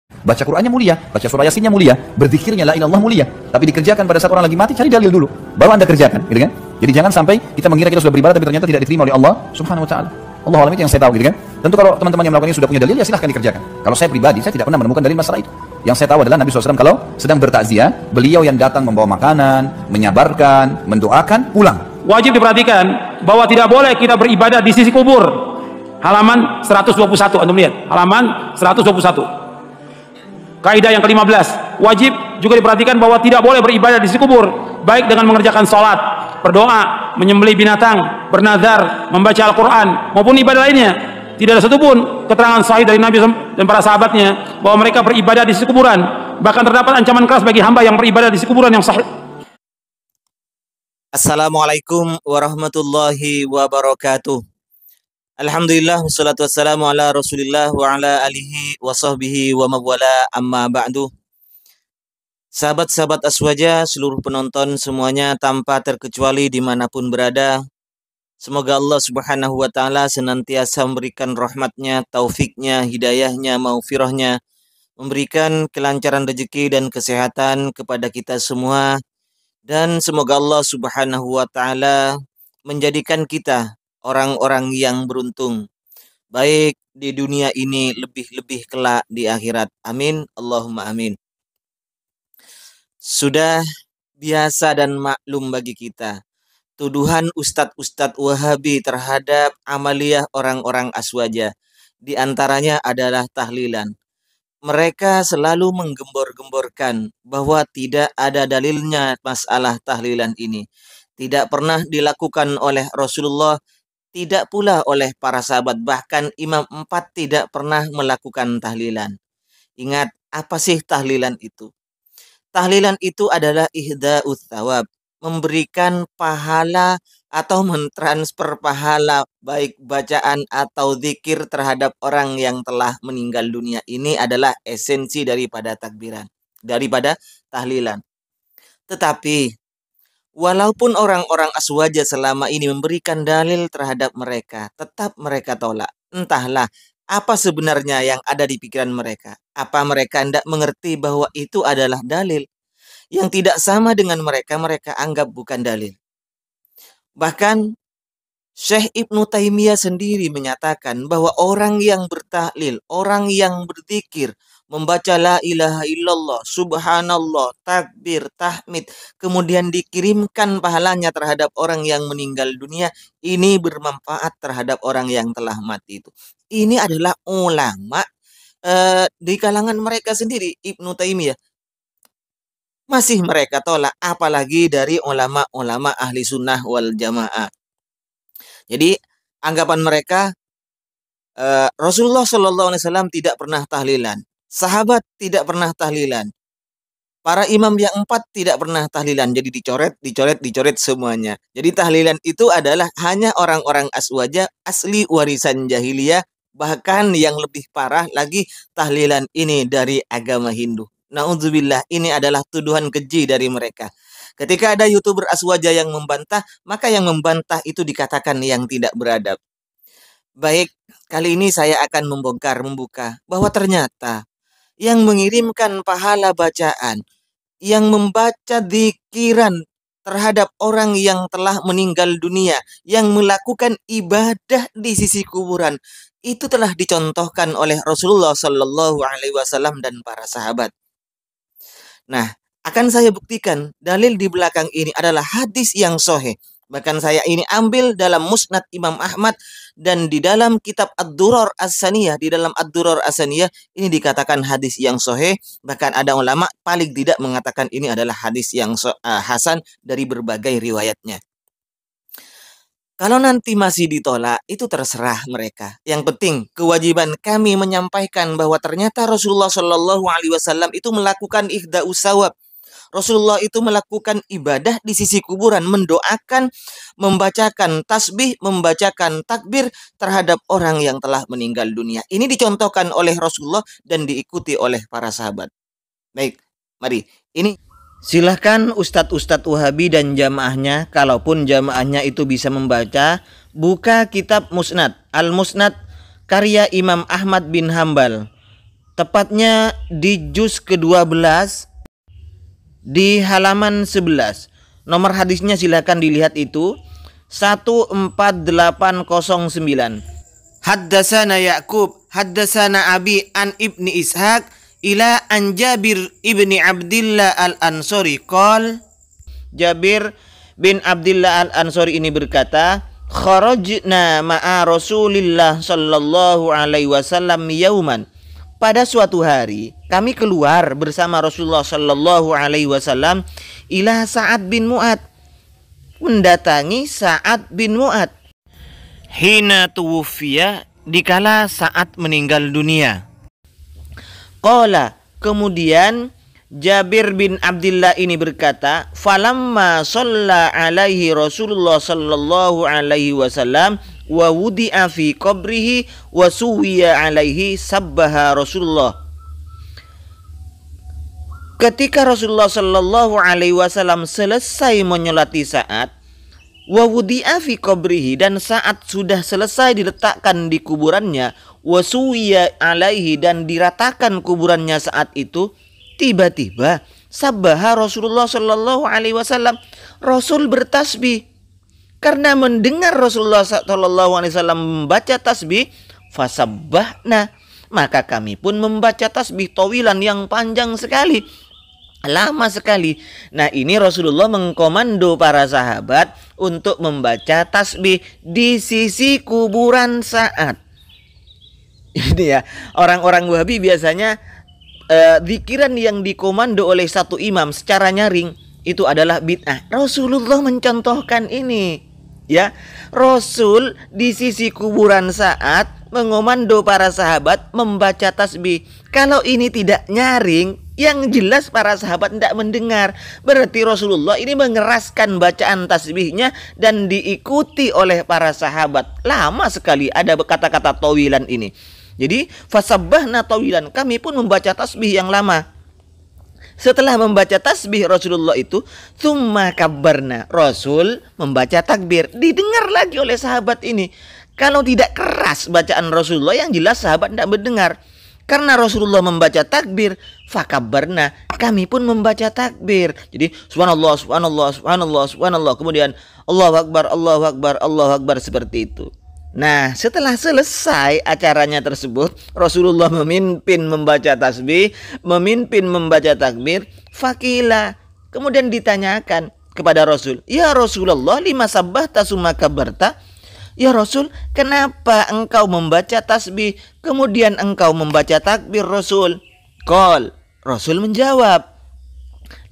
Baca Qur'annya mulia, baca surah Yasinnya mulia, berzikirnya la ilallah mulia. Tapi dikerjakan pada saat orang lagi mati, cari dalil dulu, baru Anda kerjakan, gitu kan? Jadi jangan sampai kita mengira kita sudah beribadah tapi ternyata tidak diterima oleh Allah Subhanahu wa taala. Allah alam, itu yang saya tahu, gitu kan? Tentu kalau teman-teman yang melakukan ini sudah punya dalil, ya silahkan dikerjakan. Kalau saya pribadi, saya tidak pernah menemukan dalil masalah itu. Yang saya tahu adalah Nabi SAW kalau sedang bertakziah, beliau yang datang membawa makanan, menyabarkan, mendoakan, pulang. Wajib diperhatikan bahwa tidak boleh kita beribadah di sisi kubur. Halaman 121, Anda lihat. Halaman 121. Kaidah yang ke-15, wajib juga diperhatikan bahwa tidak boleh beribadah di sisi kubur, baik dengan mengerjakan sholat, berdoa, menyembelih binatang, bernazar, membaca Al-Quran, maupun ibadah lainnya. Tidak ada satupun keterangan sahih dari Nabi dan para sahabatnya bahwa mereka beribadah di sisi kuburan. Bahkan terdapat ancaman keras bagi hamba yang beribadah di sisi kuburan yang sahih. Assalamualaikum warahmatullahi wabarakatuh. Alhamdulillah, wassalatu wassalamu ala rasulillah wa ala alihi wa sahbihi wa mawala, amma ba'du. Sahabat-sahabat Aswaja, seluruh penonton semuanya tanpa terkecuali dimanapun berada, semoga Allah subhanahu wa ta'ala senantiasa memberikan rahmatnya, taufiknya, hidayahnya, maufirahnya, memberikan kelancaran rezeki dan kesehatan kepada kita semua, dan semoga Allah subhanahu wa ta'ala menjadikan kita orang-orang yang beruntung, baik di dunia ini lebih-lebih kelak di akhirat. Amin, Allahumma amin. Sudah biasa dan maklum bagi kita tuduhan ustadz-ustadz Wahabi terhadap amaliyah orang-orang Aswaja. Di antaranya adalah tahlilan. Mereka selalu menggembor-gemborkan bahwa tidak ada dalilnya masalah tahlilan ini. Tidak pernah dilakukan oleh Rasulullah, tidak pula oleh para sahabat, bahkan Imam 4 tidak pernah melakukan tahlilan. Ingat, apa sih tahlilan itu? Tahlilan itu adalah ihda'ut thawab, memberikan pahala atau mentransfer pahala baik bacaan atau zikir terhadap orang yang telah meninggal dunia. Ini adalah esensi daripada takbiran, daripada tahlilan. Tetapi walaupun orang-orang Aswaja selama ini memberikan dalil terhadap mereka, tetap mereka tolak. Entahlah apa sebenarnya yang ada di pikiran mereka. Apa mereka tidak mengerti bahwa itu adalah dalil? Yang tidak sama dengan mereka, mereka anggap bukan dalil. Bahkan Syekh Ibnu Taimiyah sendiri menyatakan bahwa orang yang bertahlil, orang yang berzikir, membaca la ilaha illallah, subhanallah, takbir, tahmid, kemudian dikirimkan pahalanya terhadap orang yang meninggal dunia, ini bermanfaat terhadap orang yang telah mati itu. Ini adalah ulama di kalangan mereka sendiri, Ibnu Taimiyah. Masih mereka tolak, apalagi dari ulama-ulama ahli sunnah wal jamaah. Jadi anggapan mereka Rasulullah SAW tidak pernah tahlilan, sahabat tidak pernah tahlilan, para imam yang 4 tidak pernah tahlilan. Jadi dicoret semuanya. Jadi tahlilan itu adalah hanya orang-orang Aswaja, asli warisan jahiliyah. Bahkan yang lebih parah lagi, tahlilan ini dari agama Hindu. Na'udzubillah, ini adalah tuduhan keji dari mereka. Ketika ada YouTuber Aswaja yang membantah, maka yang membantah itu dikatakan yang tidak beradab. Baik, kali ini saya akan membuka bahwa ternyata yang mengirimkan pahala bacaan, yang membaca dzikiran terhadap orang yang telah meninggal dunia, yang melakukan ibadah di sisi kuburan, itu telah dicontohkan oleh Rasulullah Shallallahu Alaihi Wasallam dan para sahabat. Nah, akan saya buktikan dalil di belakang ini adalah hadis yang sahih. Bahkan saya ini ambil dalam Musnad Imam Ahmad dan di dalam kitab Ad-Durar As-Saniyah, di dalam Ad-Durar As-Saniyah ini dikatakan hadis yang sahih. Bahkan ada ulama paling tidak mengatakan ini adalah hadis yang hasan dari berbagai riwayatnya. Kalau nanti masih ditolak, itu terserah mereka. Yang penting kewajiban kami menyampaikan bahwa ternyata Rasulullah Shallallahu Alaihi Wasallam itu melakukan ihda'us sawab. Rasulullah itu melakukan ibadah di sisi kuburan, mendoakan, membacakan tasbih, membacakan takbir terhadap orang yang telah meninggal dunia. Ini dicontohkan oleh Rasulullah dan diikuti oleh para sahabat. Baik, mari. Ini silahkan Ustadz-Ustadz Wahabi dan jamaahnya, kalaupun jamaahnya itu bisa membaca, buka kitab Musnad, Al-Musnad karya Imam Ahmad bin Hambal. tepatnya di juz ke-12 di halaman 11. Nomor hadisnya silakan dilihat itu 14809. Haddasana Ya'qub haddasana Abi an Ibni Ishaq ila an Jabir ibni Abdillah al-Ansari qol. Jabir bin Abdillah al-Ansari ini berkata, kharajna ma'a Rasulillah sallallahu alaihi wasallam yauman. Pada suatu hari kami keluar bersama Rasulullah sallallahu alaihi wasallam ila Sa'ad bin Mu'ad, mendatangi Sa'ad bin Mu'ad. Hina tuwfiya, dikala Sa'ad meninggal dunia. Qala, kemudian Jabir bin Abdillah ini berkata, falamma shalla alaihi Rasulullah sallallahu alaihi wasallam wa wudi'a fi qabrihi wa suwiya alaihi sabbaha Rasulullah. Ketika Rasulullah sallallahu alaihi wasallam selesai menyolati Sa'ad, wa wudi'a fi qabrihi, dan Sa'ad sudah selesai diletakkan di kuburannya, wa suwiya alaihi, dan diratakan kuburannya saat itu, tiba-tiba sabbaha Rasulullah sallallahu alaihi wasallam, Rasul bertasbih. Karena mendengar Rasulullah sallallahu alaihi wasallam membaca tasbih, fasabbahna, maka kami pun membaca tasbih tawilan, yang panjang sekali, lama sekali. Nah, ini Rasulullah mengkomando para sahabat untuk membaca tasbih di sisi kuburan Sa'ad. Ini ya, orang-orang Wahabi biasanya zikiran yang dikomando oleh satu imam secara nyaring itu adalah bid'ah. Rasulullah mencontohkan ini. Ya, Rasul di sisi kuburan Sa'ad mengomando para sahabat membaca tasbih. Kalau ini tidak nyaring, yang jelas para sahabat tidak mendengar. Berarti Rasulullah ini mengeraskan bacaan tasbihnya dan diikuti oleh para sahabat. Lama sekali ada kata-kata tawilan ini. Jadi fasabbahna tawilan, kami pun membaca tasbih yang lama. Setelah membaca tasbih Rasulullah itu, tsumma kabbarna, Rasul membaca takbir, didengar lagi oleh sahabat ini. Kalau tidak keras bacaan Rasulullah, yang jelas sahabat tidak mendengar. Karena Rasulullah membaca takbir, fakabbarna, kami pun membaca takbir. Jadi subhanallah, subhanallah, subhanallah, subhanallah, kemudian Allahu akbar, Allahu akbar, Allahu akbar, seperti itu. Nah, setelah selesai acaranya tersebut, Rasulullah memimpin membaca tasbih, memimpin membaca takbir. Fakila, kemudian ditanyakan kepada Rasul, ya Rasulullah, lima sabbahta summa kabbarta? Ya Rasul, kenapa engkau membaca tasbih kemudian engkau membaca takbir, Rasul? Qal, Rasul menjawab,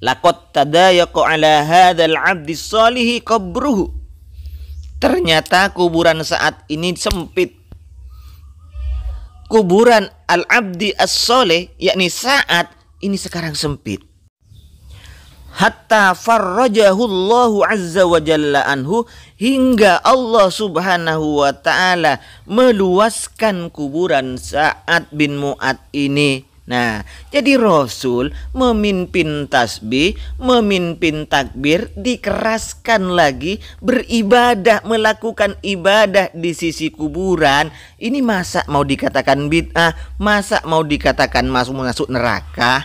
laqad tadayaqa ala hadzal 'abdis shalihi qabruhu. Ternyata kuburan Sa'ad ini sempit. Kuburan al-abdi as-soleh, yakni Sa'ad, ini sekarang sempit. Hatta farrajahu Allahu azza wa jalla anhu, hingga Allah subhanahu wa ta'ala meluaskan kuburan Sa'ad bin Mu'ad ini. Nah, jadi Rasul memimpin tasbih, memimpin takbir, dikeraskan lagi, beribadah, melakukan ibadah di sisi kuburan. Ini masa mau dikatakan bid'ah, masa mau dikatakan masuk neraka?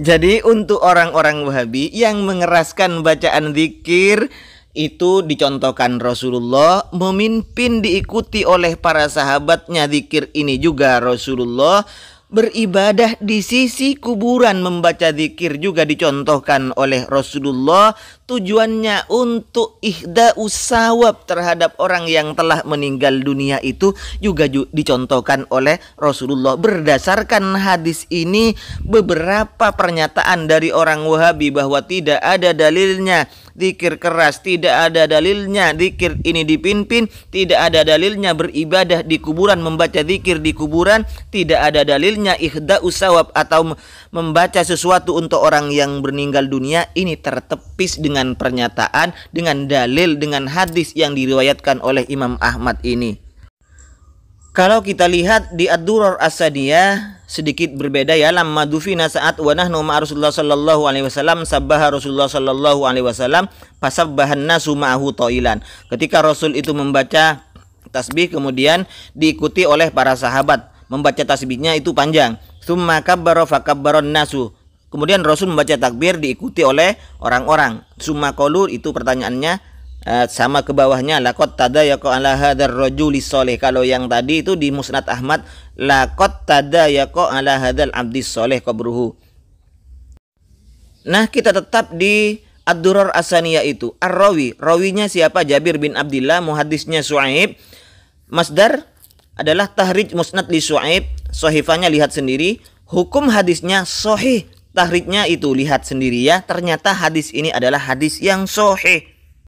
Jadi untuk orang-orang Wahabi yang mengeraskan bacaan zikir, itu dicontohkan Rasulullah, memimpin diikuti oleh para sahabatnya. Zikir ini juga Rasulullah beribadah di sisi kuburan, membaca zikir juga dicontohkan oleh Rasulullah. Tujuannya untuk ihda'us sawab terhadap orang yang telah meninggal dunia, itu juga dicontohkan oleh Rasulullah. Berdasarkan hadis ini, beberapa pernyataan dari orang Wahabi bahwa tidak ada dalilnya zikir keras, tidak ada dalilnya zikir ini dipimpin, tidak ada dalilnya beribadah di kuburan, membaca zikir di kuburan, tidak ada dalilnya ihda'us sawab atau membaca sesuatu untuk orang yang meninggal dunia. Ini tertepis dengan pernyataan, dengan dalil, dengan hadis yang diriwayatkan oleh Imam Ahmad ini. Kalau kita lihat di Ad-Durar As-Sadiyah, sedikit berbeda ya. Lamma dufina Sa'ad wa nahnu ma'a Rasulullah sallallahu alaihi wasallam, sabbaha Rasulullah sallallahu alaihi wasallam, fasabbahan nasu ma'ahu tailan. Ketika Rasul itu membaca tasbih, kemudian diikuti oleh para sahabat. membaca tasbihnya itu panjang. Tsumma kabbara fakabbaron nasu. Kemudian Rasul membaca takbir diikuti oleh orang-orang. Tsumma qalu, itu pertanyaannya sama ke bawahnya, laqad tadayaqa ala hadzal rajuli sholih. Kalau yang tadi itu di Musnad Ahmad, laqad tadayaqa ala hadzal abdis sholih qabruhu. Nah, kita tetap di Ad-Durar As-Saniyah itu. Ar-Rawi, rawinya siapa? Jabir bin Abdillah, muhaddisnya Syuaib. Masdar adalah tahrij musnad li Syuaib, sahifahnya lihat sendiri. Hukum hadisnya sahih, tahrijnya itu lihat sendiri ya. Ternyata hadis ini adalah hadis yang sahih.